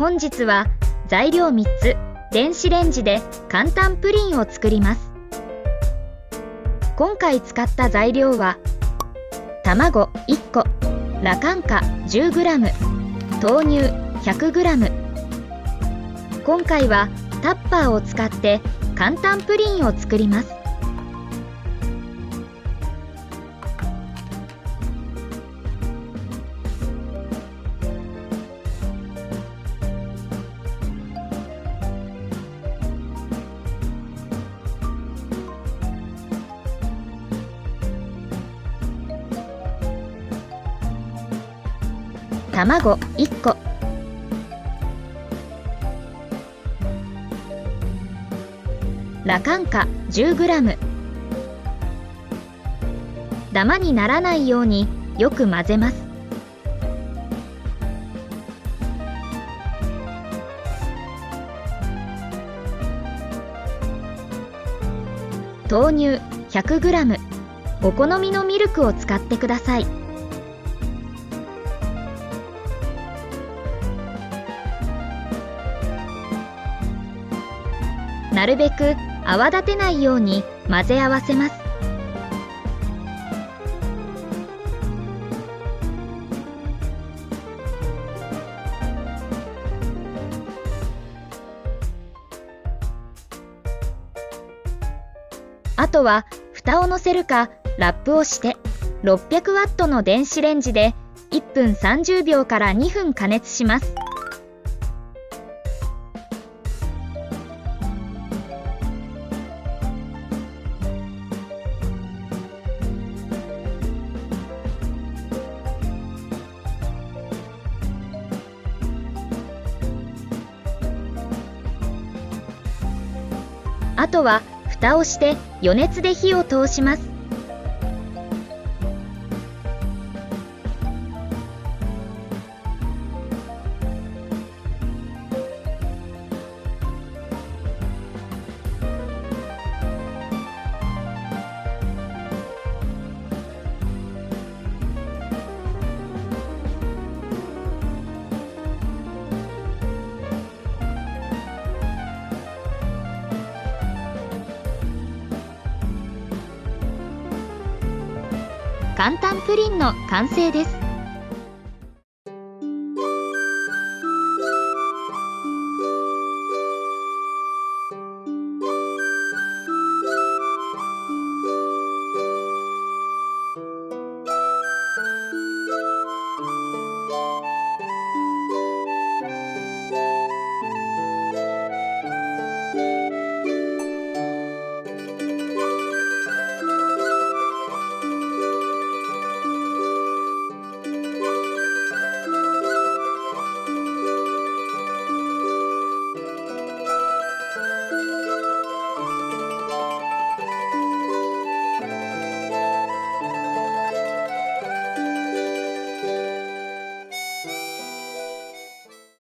本日は材料3つ、電子レンジで簡単プリンを作ります。今回使った材料は、卵1個、ラカンカ 10g、豆乳 100g。今回はタッパーを使って簡単プリンを作ります。卵1個、ラカンカ 10g。 ダマにならないようによく混ぜます。豆乳 100g。 お好みのミルクを使ってください。なるべく泡立てないように混ぜ合わせます。あとは蓋を乗せるかラップをして600ワットの電子レンジで1分30秒から2分加熱します。あとは蓋をして余熱で火を通します。簡単プリンの完成です。